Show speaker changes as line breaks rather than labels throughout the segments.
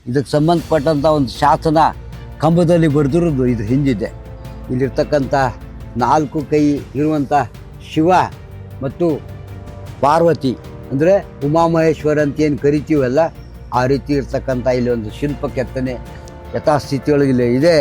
ಇದಕ್ಕೆ ಸಂಬಂಧಪಟ್ಟಂಥ ಒಂದು ಶಾಸನ ಕಂಬದಲ್ಲಿ ಬರೆದಿರೋದು ಇದು ಹಿಂದಿದೆ. ಇಲ್ಲಿರ್ತಕ್ಕಂಥ 4 ಕೈ ಇರುವಂಥ ಶಿವ ಮತ್ತು ಪಾರ್ವತಿ ಅಂದರೆ ಉಮಾಮಹೇಶ್ವರ ಅಂತ ಏನು ಕರಿತೀವಲ್ಲ, ಆ ರೀತಿ ಇರ್ತಕ್ಕಂಥ ಇಲ್ಲಿ ಒಂದು ಶಿಲ್ಪ ಕೆತ್ತನೆ ಯಥಾಸ್ಥಿತಿಯೊಳಗೆ ಇಲ್ಲಿ ಇದೆ.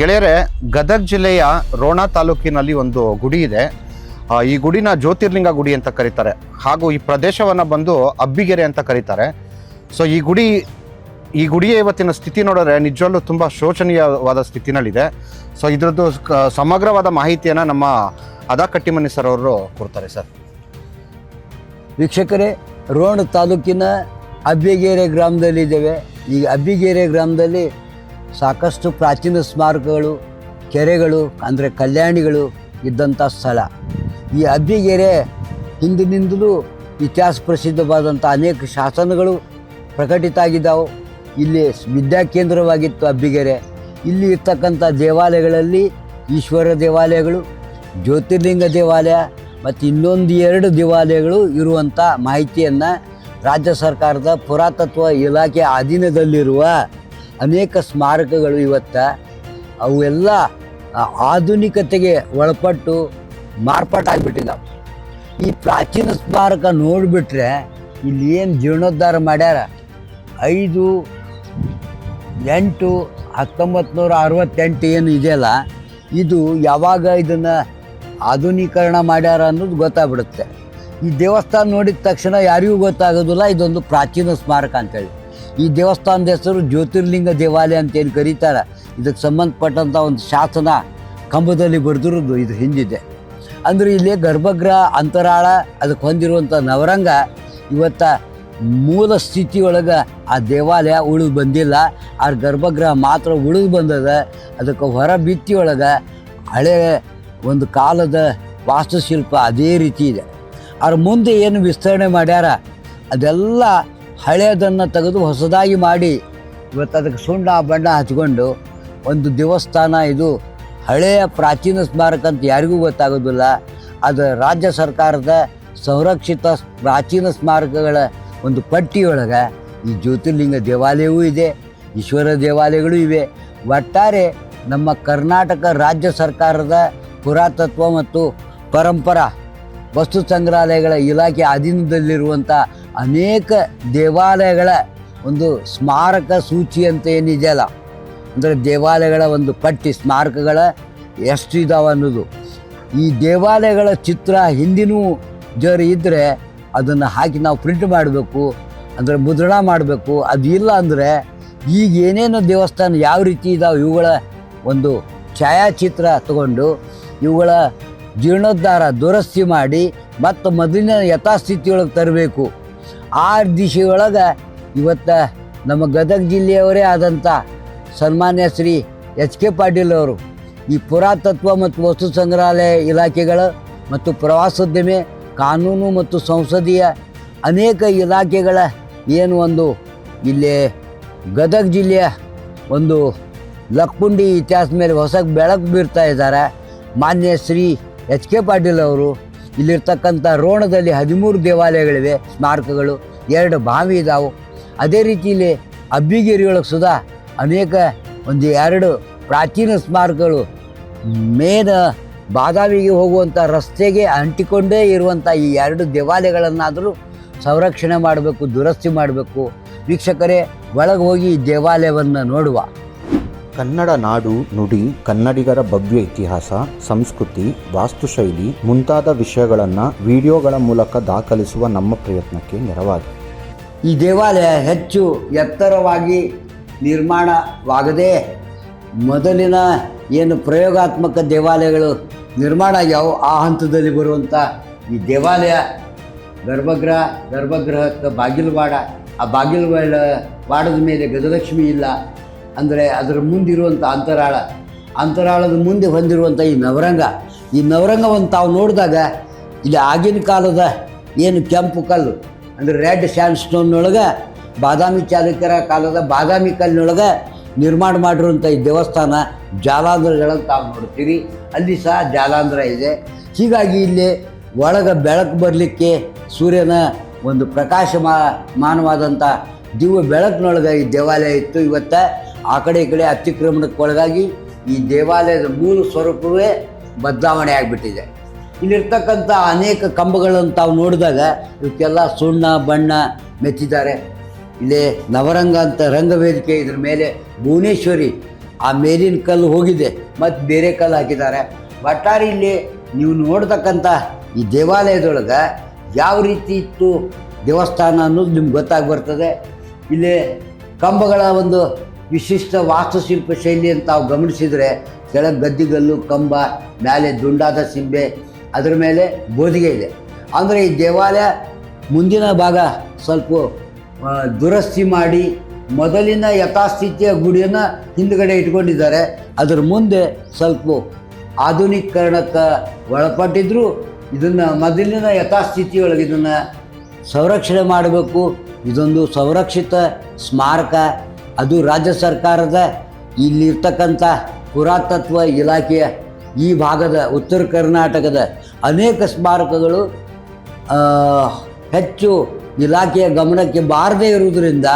ಗೆಳೆಯರೆ, ಗದಗ ಜಿಲ್ಲೆಯ ರೋಣ ತಾಲೂಕಿನಲ್ಲಿ ಒಂದು ಗುಡಿ ಇದೆ. ಈ ಗುಡಿನ ಜ್ಯೋತಿರ್ಲಿಂಗ ಗುಡಿ ಅಂತ ಕರೀತಾರೆ, ಹಾಗೂ ಈ ಪ್ರದೇಶವನ್ನು ಬಂದು ಅಬ್ಬಿಗೆರೆ ಅಂತ ಕರೀತಾರೆ. ಸೊ ಈ ಗುಡಿಯ ಇವತ್ತಿನ ಸ್ಥಿತಿ ನೋಡಿದ್ರೆ ನಿಜವಲ್ಲೂ ತುಂಬ ಶೋಚನೀಯವಾದ ಸ್ಥಿತಿನಲ್ಲಿದೆ. ಸೊ ಇದ್ರದ್ದು ಸಮಗ್ರವಾದ ಮಾಹಿತಿಯನ್ನು ನಮ್ಮ ಅದಾ ಕಟ್ಟಿಮನಿ ಸರ್ ಅವರು ಕೊಡ್ತಾರೆ. ಸರ್,
ವೀಕ್ಷಕರೇ, ರೋಣ ತಾಲೂಕಿನ ಅಬ್ಬಿಗೆರೆ ಗ್ರಾಮದಲ್ಲಿದ್ದೇವೆ. ಈ ಅಬ್ಬಿಗೆರೆ ಗ್ರಾಮದಲ್ಲಿ ಸಾಕಷ್ಟು ಪ್ರಾಚೀನ ಸ್ಮಾರಕಗಳು, ಕೆರೆಗಳು ಅಂದರೆ ಕಲ್ಯಾಣಿಗಳು ಇದ್ದಂಥ ಸ್ಥಳ. ಈ ಅಬ್ಬಿಗೆರೆ ಹಿಂದಿನಿಂದಲೂ ಇತಿಹಾಸ ಪ್ರಸಿದ್ಧವಾದಂಥ ಅನೇಕ ಶಾಸನಗಳು ಪ್ರಕಟಿತ ಆಗಿದ್ದಾವೆ. ಇಲ್ಲಿ ವಿದ್ಯಾಕೇಂದ್ರವಾಗಿತ್ತು ಅಬ್ಬಿಗೆರೆ. ಇಲ್ಲಿ ಇರ್ತಕ್ಕಂಥ ದೇವಾಲಯಗಳಲ್ಲಿ ಈಶ್ವರ ದೇವಾಲಯಗಳು, ಜ್ಯೋತಿರ್ಲಿಂಗ ದೇವಾಲಯ ಮತ್ತು ಇನ್ನೊಂದು 2 ದೇವಾಲಯಗಳು ಇರುವಂಥ ಮಾಹಿತಿಯನ್ನು ರಾಜ್ಯ ಸರ್ಕಾರದ ಪುರಾತತ್ವ ಇಲಾಖೆ ಅಧೀನದಲ್ಲಿರುವ ಅನೇಕ ಸ್ಮಾರಕಗಳು ಅವೆಲ್ಲ ಆಧುನಿಕತೆಗೆ ಒಳಪಟ್ಟು ಮಾರ್ಪಾಟಾಗಿಬಿಟ್ಟಿದ್ದಾವೆ. ಈ ಪ್ರಾಚೀನ ಸ್ಮಾರಕ ನೋಡಿಬಿಟ್ರೆ ಇಲ್ಲಿ ಏನು ಜೀರ್ಣೋದ್ಧಾರ ಮಾಡ್ಯಾರ, 5/8/1968 ಏನು ಇದೆಯಲ್ಲ, ಇದು ಯಾವಾಗ ಇದನ್ನು ಆಧುನೀಕರಣ ಮಾಡ್ಯಾರ ಅನ್ನೋದು ಗೊತ್ತಾಗ್ಬಿಡುತ್ತೆ. ಈ ದೇವಸ್ಥಾನ ನೋಡಿದ ತಕ್ಷಣ ಯಾರಿಗೂ ಗೊತ್ತಾಗೋದಿಲ್ಲ ಇದೊಂದು ಪ್ರಾಚೀನ ಸ್ಮಾರಕ ಅಂತೇಳಿ. ಈ ದೇವಸ್ಥಾನದ ಹೆಸರು ಜ್ಯೋತಿರ್ಲಿಂಗ ದೇವಾಲಯ ಅಂತೇನು ಕರೀತಾರೆ. ಇದಕ್ಕೆ ಸಂಬಂಧಪಟ್ಟಂಥ ಒಂದು ಶಾಸನ ಕಂಬದಲ್ಲಿ ಬರೆದಿರೋದು ಇದು ಹಿಂದಿದೆ. ಅಂದರೆ ಇಲ್ಲಿ ಗರ್ಭಗೃಹ, ಅಂತರಾಳ, ಅದಕ್ಕೆ ಹೊಂದಿರುವಂಥ ನವರಂಗ ಮೂಲ ಸ್ಥಿತಿಯೊಳಗೆ ಆ ದೇವಾಲಯ ಉಳಿದು ಬಂದಿಲ್ಲ. ಆ ಗರ್ಭಗೃಹ ಮಾತ್ರ ಉಳಿದು ಬಂದದ. ಅದಕ್ಕೆ ಹೊರ ಭಿತ್ತಿಯೊಳಗೆ ಹಳೆ ಒಂದು ಕಾಲದ ವಾಸ್ತುಶಿಲ್ಪ ಅದೇ ರೀತಿ ಇದೆ. ಅವ್ರ ಮುಂದೆ ಏನು ವಿಸ್ತರಣೆ ಮಾಡ್ಯಾರ ಅದೆಲ್ಲ ಹಳೆಯದನ್ನು ತೆಗೆದು ಹೊಸದಾಗಿ ಮಾಡಿ ಅದಕ್ಕೆ ಸುಣ್ಣ ಬಣ್ಣ ಹಚ್ಕೊಂಡು ಒಂದು ದೇವಸ್ಥಾನ. ಇದು ಹಳೆಯ ಪ್ರಾಚೀನ ಸ್ಮಾರಕ ಅಂತ ಯಾರಿಗೂ ಗೊತ್ತಾಗೋದಿಲ್ಲ. ಅದು ರಾಜ್ಯ ಸರ್ಕಾರದ ಸಂರಕ್ಷಿತ ಪ್ರಾಚೀನ ಸ್ಮಾರಕಗಳ ಒಂದು ಪಟ್ಟಿಯೊಳಗೆ ಈ ಜ್ಯೋತಿರ್ಲಿಂಗ ದೇವಾಲಯವೂ ಇದೆ, ಈಶ್ವರ ದೇವಾಲಯಗಳು ಇವೆ. ಒಟ್ಟಾರೆ ನಮ್ಮ ಕರ್ನಾಟಕ ರಾಜ್ಯ ಸರ್ಕಾರದ ಪುರಾತತ್ವ ಮತ್ತು ಪರಂಪರಾ ವಸ್ತು ಸಂಗ್ರಹಾಲಯಗಳ ಇಲಾಖೆ ಅಧೀನದಲ್ಲಿರುವಂಥ ಅನೇಕ ದೇವಾಲಯಗಳ ಒಂದು ಸ್ಮಾರಕ ಸೂಚಿ ಅಂತ ಏನಿದೆಯಲ್ಲ, ಅಂದರೆ ದೇವಾಲಯಗಳ ಒಂದು ಪಟ್ಟಿ, ಸ್ಮಾರಕಗಳ ಎಷ್ಟು ಇದಾವೆ ಅನ್ನೋದು. ಈ ದೇವಾಲಯಗಳ ಚಿತ್ರ ಹಿಂದಿನೂ ಇದ್ದರೆ ಅದನ್ನು ಹಾಕಿ ನಾವು ಪ್ರಿಂಟ್ ಮಾಡಬೇಕು, ಅಂದರೆ ಮುದ್ರಣ ಮಾಡಬೇಕು. ಅದು ಇಲ್ಲ ಅಂದರೆ ಈಗ ಏನೇನು ದೇವಸ್ಥಾನ ಯಾವ ರೀತಿ ಇದಾವೆ ಇವುಗಳ ಒಂದು ಛಾಯಾಚಿತ್ರ ತಗೊಂಡು ಇವುಗಳ ಜೀರ್ಣೋದ್ಧಾರ ದುರಸ್ತಿ ಮಾಡಿ ಮತ್ತು ಮೊದಲಿನ ಯಥಾಸ್ಥಿತಿಯೊಳಗೆ ತರಬೇಕು. ಆ ದಿಶೆಯೊಳಗೆ ನಮ್ಮ ಗದಗ ಜಿಲ್ಲೆಯವರೇ ಆದಂಥ ಸನ್ಮಾನ್ಯ ಶ್ರೀ H.K. ಪಾಟೀಲ್ ಅವರು ಈ ಪುರಾತತ್ವ ಮತ್ತು ವಸ್ತು ಸಂಗ್ರಹಾಲಯ ಇಲಾಖೆಗಳು ಮತ್ತು ಪ್ರವಾಸೋದ್ಯಮ, ಕಾನೂನು ಮತ್ತು ಸಂಸದೀಯ ಅನೇಕ ಇಲಾಖೆಗಳ ಏನು ಒಂದು ಇಲ್ಲಿ ಗದಗ ಜಿಲ್ಲೆಯ ಒಂದು ಲಕ್ಕುಂಡಿ ಇತಿಹಾಸ ಮೇಲೆ ಹೊಸ ಬೆಳಕು ಬೀರ್ತಾ ಇದ್ದಾರೆ. ಮಾನ್ಯ ಶ್ರೀ H.K. ಪಾಟೀಲ್ ಅವರು ಇಲ್ಲಿರ್ತಕ್ಕಂಥ ರೋಣದಲ್ಲಿ 13 ದೇವಾಲಯಗಳಿವೆ, ಸ್ಮಾರಕಗಳು, 2 ಬಾವಿ ಇದ್ದಾವೆ. ಅದೇ ರೀತಿಯಲ್ಲಿ ಅಬ್ಬಿಗೆರೆಯೊಳಗೆ ಸುಧಾ ಅನೇಕ 2 ಪ್ರಾಚೀನ ಸ್ಮಾರಕಗಳು ಬಾದಾಮಿಗೆ ಹೋಗುವಂಥ ರಸ್ತೆಗೆ ಅಂಟಿಕೊಂಡೇ ಇರುವಂಥ ಈ 2 ದೇವಾಲಯಗಳನ್ನಾದರೂ ಸಂರಕ್ಷಣೆ ಮಾಡಬೇಕು, ದುರಸ್ತಿ ಮಾಡಬೇಕು. ವೀಕ್ಷಕರೇ, ಒಳಗೆ ಹೋಗಿ ಈ ದೇವಾಲಯವನ್ನು ನೋಡುವ.
ಕನ್ನಡ ನಾಡು, ನುಡಿ, ಕನ್ನಡಿಗರ ಭವ್ಯ ಇತಿಹಾಸ, ಸಂಸ್ಕೃತಿ, ವಾಸ್ತುಶೈಲಿ ಮುಂತಾದ ವಿಷಯಗಳನ್ನು ವಿಡಿಯೋಗಳ ಮೂಲಕ ದಾಖಲಿಸುವ ನಮ್ಮ ಪ್ರಯತ್ನಕ್ಕೆ ನೆರವಾಗಿ.
ಈ ದೇವಾಲಯ ಹೆಚ್ಚು ಎತ್ತರವಾಗಿ ನಿರ್ಮಾಣವಾಗದೆ ಮೊದಲಿನ ಏನು ಪ್ರಯೋಗಾತ್ಮಕ ದೇವಾಲಯಗಳು ನಿರ್ಮಾಣ ಆಗ್ಯಾವು ಆ ಹಂತದಲ್ಲಿ ಬರುವಂಥ ಈ ದೇವಾಲಯ ಗರ್ಭಗೃಹಕ್ಕೆ ಬಾಗಿಲುವಾಡ, ಆ ಬಾಗಿಲುವಾಡದ ಮೇಲೆ ಗಜಲಕ್ಷ್ಮಿ ಇಲ್ಲ. ಅಂದರೆ ಅದರ ಮುಂದಿರುವಂಥ ಅಂತರಾಳದ ಮುಂದೆ ಹೊಂದಿರುವಂಥ ಈ ನವರಂಗವನ್ನು ತಾವು ನೋಡಿದಾಗ ಇಲ್ಲಿ ಆಗಿನ ಕಾಲದ ಏನು ಕೆಂಪು ಕಲ್ಲು ಅಂದರೆ ರೆಡ್ ಸ್ಯಾಂಡ್ ಸ್ಟೋನ್ನೊಳಗೆ ಬಾದಾಮಿ ಚಾಲುಕ್ಯರ ಕಾಲದ ಬಾದಾಮಿ ಕಲ್ಲಿನೊಳಗೆ ನಿರ್ಮಾಣ ಮಾಡಿರುವಂಥ ಈ ದೇವಸ್ಥಾನ ಜಾಲಾಂಧ್ರಗಳನ್ನು ತಾವು ನೋಡ್ತೀರಿ. ಅಲ್ಲಿ ಸಹ ಜಾಲಾಂಧ್ರ ಇದೆ. ಹೀಗಾಗಿ ಇಲ್ಲಿ ಒಳಗೆ ಬೆಳಕು ಬರಲಿಕ್ಕೆ ಸೂರ್ಯನ ಒಂದು ಪ್ರಕಾಶಮಾನವಾದಂಥ ದಿವ್ಯ ಬೆಳಕಿನೊಳಗೆ ಈ ದೇವಾಲಯ ಇತ್ತು. ಇವತ್ತು ಆ ಕಡೆ ಈ ಕಡೆ ಅತಿಕ್ರಮಣಕ್ಕೊಳಗಾಗಿ ಈ ದೇವಾಲಯದ ಮೂಲ ಸ್ವರೂಪವೇ ಬದಲಾವಣೆ ಆಗಿಬಿಟ್ಟಿದೆ. ಇಲ್ಲಿರ್ತಕ್ಕಂಥ ಅನೇಕ ಕಂಬಗಳನ್ನು ತಾವು ನೋಡಿದಾಗ ಇವಕ್ಕೆಲ್ಲ ಸುಣ್ಣ ಬಣ್ಣ ಮೆಚ್ಚಿದ್ದಾರೆ. ಇಲ್ಲಿ ನವರಂಗ ಅಂತ ರಂಗವೇದಿಕೆ, ಇದ್ರ ಮೇಲೆ ಭುವನೇಶ್ವರಿ ಆ ಮೇಲಿನ ಕಲ್ಲು ಹೋಗಿದೆ, ಮತ್ತು ಬೇರೆ ಕಲ್ಲು ಹಾಕಿದ್ದಾರೆ. ಒಟ್ಟಾರೆ ಇಲ್ಲಿ ನೀವು ನೋಡ್ತಕ್ಕಂಥ ಈ ದೇವಾಲಯದೊಳಗೆ ಯಾವ ರೀತಿ ಇತ್ತು ದೇವಸ್ಥಾನ ಅನ್ನೋದು ನಿಮ್ಗೆ ಗೊತ್ತಾಗಿ ಬರ್ತದೆ. ಇಲ್ಲಿ ಕಂಬಗಳ ಒಂದು ವಿಶಿಷ್ಟ ವಾಸ್ತುಶಿಲ್ಪ ಶೈಲಿ ಅಂತ ತಾವು ಗಮನಿಸಿದರೆ ಕೆಳಗೆ ಗದ್ದಿಗಲ್ಲು ಕಂಬ, ಮೇಲೆ ದುಂಡಾದ ಸಿಂಬೆ, ಅದರ ಮೇಲೆ ಬೋದಿಗೆ ಇದೆ. ಅಂದರೆ ಈ ದೇವಾಲಯ ಮುಂದಿನ ಭಾಗ ಸ್ವಲ್ಪ ದುರಸ್ತಿ ಮಾಡಿ ಮೊದಲಿನ ಯಥಾಸ್ಥಿತಿಯ ಗುಡಿಯನ್ನು ಹಿಂದುಗಡೆ ಇಟ್ಕೊಂಡಿದ್ದಾರೆ. ಅದರ ಮುಂದೆ ಸ್ವಲ್ಪ ಆಧುನೀಕರಣಕ್ಕೆ ಒಳಪಟ್ಟಿದ್ರು ಇದನ್ನು ಮೊದಲಿನ ಯಥಾಸ್ಥಿತಿಯೊಳಗೆ ಇದನ್ನು ಸಂರಕ್ಷಣೆ ಮಾಡಬೇಕು. ಇದೊಂದು ಸಂರಕ್ಷಿತ ಸ್ಮಾರಕ. ಅದು ರಾಜ್ಯ ಸರ್ಕಾರದ ಇಲ್ಲಿರ್ತಕ್ಕಂಥ ಪುರಾತತ್ವ ಇಲಾಖೆಯ ಈ ಭಾಗದ ಉತ್ತರ ಕರ್ನಾಟಕದ ಅನೇಕ ಸ್ಮಾರಕಗಳು ಹೆಚ್ಚು ಇಲಾಖೆಯ ಗಮನಕ್ಕೆ ಬಾರದೇ ಇರುವುದರಿಂದ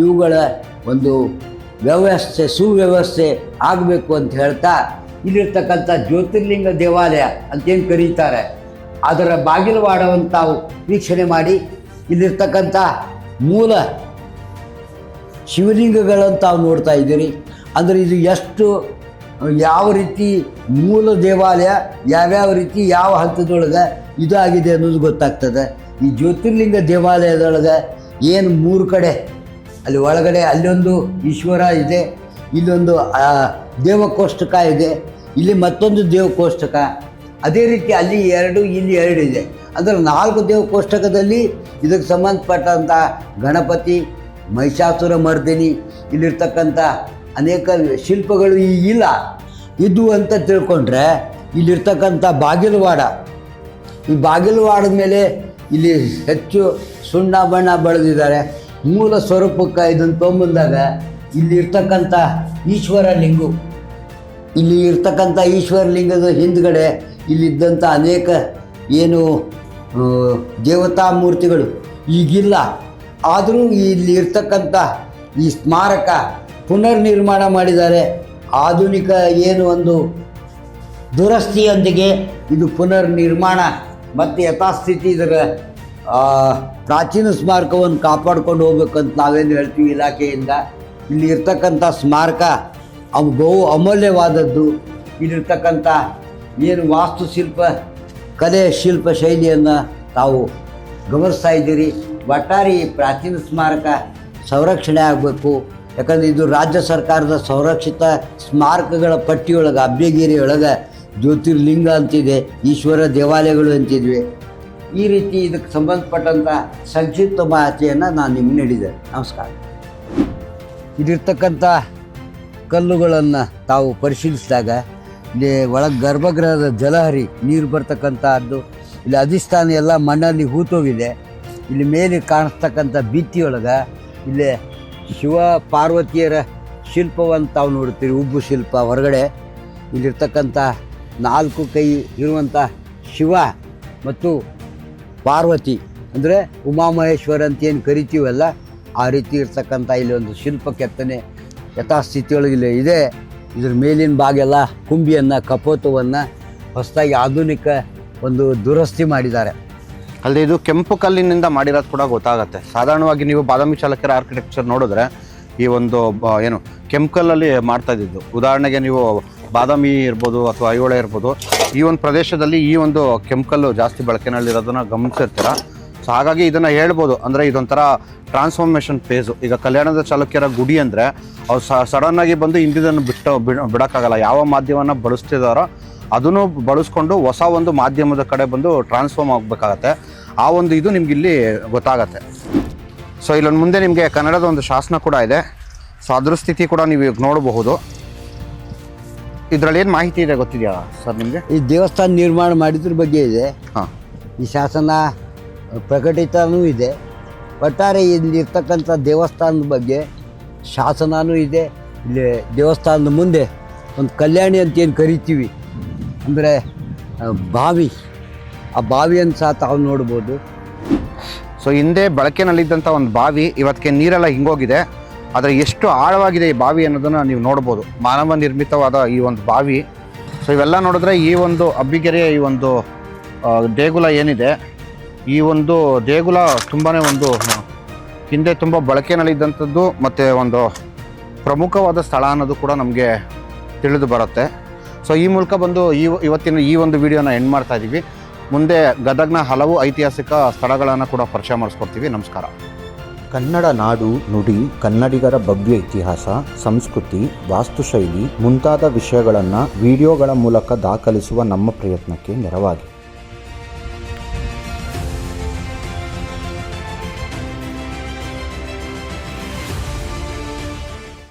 ಇವುಗಳ ಒಂದು ಸುವ್ಯವಸ್ಥೆ ಆಗಬೇಕು ಅಂತ ಹೇಳ್ತಾ ಇಲ್ಲಿರ್ತಕ್ಕಂಥ ಜ್ಯೋತಿರ್ಲಿಂಗ ದೇವಾಲಯ ಅಂತೇನು ಕರೀತಾರೆ ಅದರ ಬಾಗಿಲುವಾಡವನ್ನು ತಾವು ವೀಕ್ಷಣೆ ಮಾಡಿ ಇಲ್ಲಿರ್ತಕ್ಕಂಥ ಮೂಲ ಶಿವಲಿಂಗಗಳನ್ನು ತಾವು ನೋಡ್ತಾ ಇದ್ದೀರಿ. ಅಂದರೆ ಇದು ಎಷ್ಟು ಯಾವ ರೀತಿ ಮೂಲ ದೇವಾಲಯ ಯಾವ್ಯಾವ ರೀತಿ ಯಾವ ಹಂತದೊಳಗೆ ಇದಾಗಿದೆ ಅನ್ನೋದು ಗೊತ್ತಾಗ್ತದೆ. ಈ ಜ್ಯೋತಿರ್ಲಿಂಗ ದೇವಾಲಯದೊಳಗೆ ಏನು 3 ಕಡೆ ಅಲ್ಲಿ ಒಳಗಡೆ ಅಲ್ಲೊಂದು ಈಶ್ವರ ಇದೆ, ಇಲ್ಲೊಂದು ದೇವಕೋಷ್ಟಕ ಇದೆ, ಇಲ್ಲಿ ಮತ್ತೊಂದು ದೇವಕೋಷ್ಟಕ, ಅದೇ ರೀತಿ ಅಲ್ಲಿ 2 ಇಲ್ಲಿ 2 ಇದೆ. ಅಂದರೆ 4 ದೇವಕೋಷ್ಟಕದಲ್ಲಿ ಇದಕ್ಕೆ ಸಂಬಂಧಪಟ್ಟಂಥ ಗಣಪತಿ, ಮಹಿಷಾಸುರ ಮರ್ದಿನಿ, ಇಲ್ಲಿರ್ತಕ್ಕಂಥ ಅನೇಕ ಶಿಲ್ಪಗಳು ಈಗಿಲ್ಲ. ಇದು ಅಂತ ತಿಳ್ಕೊಂಡ್ರೆ ಇಲ್ಲಿರ್ತಕ್ಕಂಥ ಬಾಗಿಲುವಾಡ, ಈ ಬಾಗಿಲುವಾಡದ ಮೇಲೆ ಇಲ್ಲಿ ಹೆಚ್ಚು ಸುಣ್ಣ ಬಣ್ಣ ಬಳಿದಿದ್ದಾರೆ. ಮೂಲ ಸ್ವರೂಪಕ್ಕೆ ಇದನ್ನು ತೊಗೊಂಬಂದಾಗ ಇಲ್ಲಿ ಇರ್ತಕ್ಕಂಥ ಈಶ್ವರ ಲಿಂಗು, ಇಲ್ಲಿ ಇರ್ತಕ್ಕಂಥ ಈಶ್ವರ ಲಿಂಗದ ಹಿಂದ್ಗಡೆ ಇಲ್ಲಿದ್ದಂಥ ಅನೇಕ ಏನು ದೇವತಾ ಮೂರ್ತಿಗಳು ಈಗಿಲ್ಲ. ಆದರೂ ಇಲ್ಲಿ ಇರ್ತಕ್ಕಂಥ ಈ ಸ್ಮಾರಕ ಪುನರ್ನಿರ್ಮಾಣ ಮಾಡಿದ್ದಾರೆ. ಆಧುನಿಕ ಏನು ಒಂದು ದುರಸ್ತಿಯೊಂದಿಗೆ ಇದು ಪುನರ್ನಿರ್ಮಾಣ ಮತ್ತು ಯಥಾಸ್ಥಿತಿ ಇದರ ಪ್ರಾಚೀನ ಸ್ಮಾರಕವನ್ನು ಕಾಪಾಡ್ಕೊಂಡು ಹೋಗ್ಬೇಕಂತ ನಾವೇನು ಹೇಳ್ತೀವಿ ಇಲಾಖೆಯಿಂದ. ಇಲ್ಲಿ ಇರ್ತಕ್ಕಂಥ ಸ್ಮಾರಕ ಬಹು ಅಮೂಲ್ಯವಾದದ್ದು. ಇಲ್ಲಿರ್ತಕ್ಕಂಥ ಏನು ವಾಸ್ತುಶಿಲ್ಪ ಕಲೆ ಶಿಲ್ಪ ಶೈಲಿಯನ್ನು ತಾವು ಗಮನಿಸ್ತಾ ಇದ್ದೀರಿ. ಒಟ್ಟಾರೆ ಈ ಪ್ರಾಚೀನ ಸ್ಮಾರಕ ಸಂರಕ್ಷಣೆ ಆಗಬೇಕು. ಯಾಕಂದರೆ ಇದು ರಾಜ್ಯ ಸರ್ಕಾರದ ಸಂರಕ್ಷಿತ ಸ್ಮಾರಕಗಳ ಪಟ್ಟಿಯೊಳಗೆ ಅಬ್ಬಿಗೇರಿಯೊಳಗೆ ಜ್ಯೋತಿರ್ಲಿಂಗ ಅಂತಿದೆ, ಈಶ್ವರ ದೇವಾಲಯಗಳು ಅಂತಿದ್ವಿ. ಈ ರೀತಿ ಇದಕ್ಕೆ ಸಂಬಂಧಪಟ್ಟಂಥ ಸಂಕ್ಷಿಪ್ತ ಮಾಹಿತಿಯನ್ನು ನಾನು ನಿಮ್ಗೆ ನೀಡಿದೆ. ನಮಸ್ಕಾರ. ಇದಿರ್ತಕ್ಕಂಥ ಕಲ್ಲುಗಳನ್ನು ತಾವು ಪರಿಶೀಲಿಸಿದಾಗ ಇಲ್ಲಿ ಒಳಗೆ ಗರ್ಭಗೃಹದ ಜಲಹರಿ ನೀರು ಬರ್ತಕ್ಕಂಥದ್ದು, ಇಲ್ಲಿ ಅಧಿಷ್ಠಾನ ಎಲ್ಲ ಮಣ್ಣಲ್ಲಿ ಹೂತೋಗಿದೆ. ಇಲ್ಲಿ ಮೇಲೆ ಕಾಣಿಸ್ತಕ್ಕಂಥ ಭಿತ್ತಿಯೊಳಗೆ ಇಲ್ಲಿ ಶಿವ ಪಾರ್ವತಿಯರ ಶಿಲ್ಪವನ್ನು ತಾವು ನೋಡ್ತೀರಿ, ಉಬ್ಬು ಶಿಲ್ಪ. ಹೊರಗಡೆ ಇಲ್ಲಿರ್ತಕ್ಕಂಥ 4 ಕೈ ಇರುವಂಥ ಶಿವ ಮತ್ತು ಪಾರ್ವತಿ ಅಂದರೆ ಉಮಾಮಹೇಶ್ವರ ಅಂತ ಏನು ಕರಿತೀವಲ್ಲ ಆ ರೀತಿ ಇರ್ತಕ್ಕಂಥ ಇಲ್ಲಿ ಒಂದು ಶಿಲ್ಪ ಕೆತ್ತನೆ ಯಥಾಸ್ಥಿತಿಯೊಳಗೆ ಇಲ್ಲಿ ಇದೆ. ಇದ್ರ ಮೇಲಿನ ಭಾಗೆಲ್ಲ ಕುಂಬಿಯನ್ನು ಕಪೋತವನ್ನು ಹೊಸದಾಗಿ ಆಧುನಿಕ ಒಂದು ದುರಸ್ತಿ ಮಾಡಿದ್ದಾರೆ.
ಅಲ್ಲದೆ ಇದು ಕೆಂಪು ಕಲ್ಲಿನಿಂದ ಮಾಡಿರೋದು ಕೂಡ ಗೊತ್ತಾಗುತ್ತೆ. ಸಾಧಾರಣವಾಗಿ ನೀವು ಬಾದಾಮಿ ಚಾಲುಕ್ಯರ ಆರ್ಕಿಟೆಕ್ಚರ್ ನೋಡಿದ್ರೆ ಈ ಒಂದು ಏನು ಕೆಂಪು ಕಲ್ಲಲ್ಲಿ ಮಾಡ್ತಾ ಇದ್ದಿದ್ದು. ಉದಾಹರಣೆಗೆ ನೀವು ಬಾದಾಮಿ ಇರ್ಬೋದು ಅಥವಾ ಐಹೊಳೆ ಇರ್ಬೋದು, ಈ ಒಂದು ಪ್ರದೇಶದಲ್ಲಿ ಈ ಒಂದು ಕೆಂಪು ಕಲ್ಲು ಜಾಸ್ತಿ ಬಳಕೆನಲ್ಲಿರೋದನ್ನು ಗಮನಿಸಿರ್ತೀರ. ಸೊ ಹಾಗಾಗಿ ಇದನ್ನು ಹೇಳ್ಬೋದು, ಅಂದರೆ ಇದೊಂಥರ ಟ್ರಾನ್ಸ್ಫಾರ್ಮೇಷನ್ ಫೇಸು. ಈಗ ಕಲ್ಯಾಣದ ಚಾಲುಕ್ಯರ ಗುಡಿ ಅಂದರೆ ಅವ್ರು ಸಡನ್ನಾಗಿ ಬಂದು ಇಂದಿದ್ದನ್ನು ಬಿಡೋಕ್ಕಾಗಲ್ಲ. ಯಾವ ಮಾಧ್ಯಮವನ್ನು ಬಳಸ್ತಿದ್ದಾರೋ ಅದನ್ನು ಬಳಸ್ಕೊಂಡು ಹೊಸ ಒಂದು ಮಾಧ್ಯಮದ ಕಡೆ ಬಂದು ಟ್ರಾನ್ಸ್ಫಾರ್ಮ್ ಆಗಬೇಕಾಗತ್ತೆ. ಆ ಒಂದು ಇದು ನಿಮ್ಗೆ ಇಲ್ಲಿ ಗೊತ್ತಾಗತ್ತೆ. ಸೊ ಇಲ್ಲೊಂದು ಮುಂದೆ ನಿಮಗೆ ಕನ್ನಡದ ಒಂದು ಶಾಸನ ಕೂಡ ಇದೆ. ಸೊ ಅದ್ರ ಸ್ಥಿತಿ ಕೂಡ ನೀವು ಈಗ ನೋಡಬಹುದು. ಇದರಲ್ಲಿ ಏನು ಮಾಹಿತಿ ಇದೆ ಗೊತ್ತಿದೆಯಾ ಸರ್ ನಿಮಗೆ?
ಈ ದೇವಸ್ಥಾನ ನಿರ್ಮಾಣ ಮಾಡಿದ್ರ ಬಗ್ಗೆ ಇದೆ.
ಹಾಂ,
ಈ ಶಾಸನ ಪ್ರಕಟಿತನೂ ಇದೆ. ಒಟ್ಟಾರೆ ಇಲ್ಲಿರ್ತಕ್ಕಂಥ ದೇವಸ್ಥಾನದ ಬಗ್ಗೆ ಶಾಸನವೂ ಇದೆ. ಇಲ್ಲಿ ದೇವಸ್ಥಾನದ ಮುಂದೆ ಒಂದು ಕಲ್ಯಾಣಿ ಅಂತ ಏನು ಕರಿತೀವಿ, ಅಂದರೆ ಬಾವಿ, ಆ ಬಾವಿಯನ್ನು ಸಹ ತಾವು ನೋಡ್ಬೋದು.
ಸೊ ಹಿಂದೆ ಬಳಕೆನಲ್ಲಿದ್ದಂಥ ಒಂದು ಬಾವಿ ಇವತ್ತಿಗೆ ನೀರೆಲ್ಲ ಹಿಂಗೋಗಿದೆ. ಆದರೆ ಎಷ್ಟು ಆಳವಾಗಿದೆ ಈ ಬಾವಿ ಅನ್ನೋದನ್ನು ನೀವು ನೋಡ್ಬೋದು. ಮಾನವ ನಿರ್ಮಿತವಾದ ಈ ಒಂದು ಬಾವಿ. ಸೊ ಇವೆಲ್ಲ ನೋಡಿದ್ರೆ ಈ ಒಂದು ಅಬ್ಬಿಗೆರೆಯ ಈ ಒಂದು ದೇಗುಲ ಏನಿದೆ, ಈ ಒಂದು ದೇಗುಲ ತುಂಬಾ ಒಂದು ಹಿಂದೆ ತುಂಬ ಬಳಕೆನಲ್ಲಿದ್ದಂಥದ್ದು ಮತ್ತು ಒಂದು ಪ್ರಮುಖವಾದ ಸ್ಥಳ ಅನ್ನೋದು ಕೂಡ ನಮಗೆ ತಿಳಿದು ಬರುತ್ತೆ. ಸೊ ಈ ಮೂಲಕ ಬಂದು ಇವತ್ತಿನ ಈ ಒಂದು ವಿಡಿಯೋನ ಎಂಡ್ ಮಾಡ್ತಾ ಇದ್ದೀವಿ. ಮುಂದೆ ಗದಗ್ನ ಹಲವು ಐತಿಹಾಸಿಕ ಸ್ಥಳಗಳನ್ನು ಕೂಡ ಪರಿಚಯ ಮಾಡಿಸ್ಕೊಡ್ತೀವಿ. ನಮಸ್ಕಾರ.
ಕನ್ನಡ ನಾಡು ನುಡಿ, ಕನ್ನಡಿಗರ ಭವ್ಯ ಇತಿಹಾಸ, ಸಂಸ್ಕೃತಿ, ವಾಸ್ತುಶೈಲಿ ಮುಂತಾದ ವಿಷಯಗಳನ್ನು ವಿಡಿಯೋಗಳ ಮೂಲಕ ದಾಖಲಿಸುವ ನಮ್ಮ ಪ್ರಯತ್ನಕ್ಕೆ ನೆರವಾಗಿ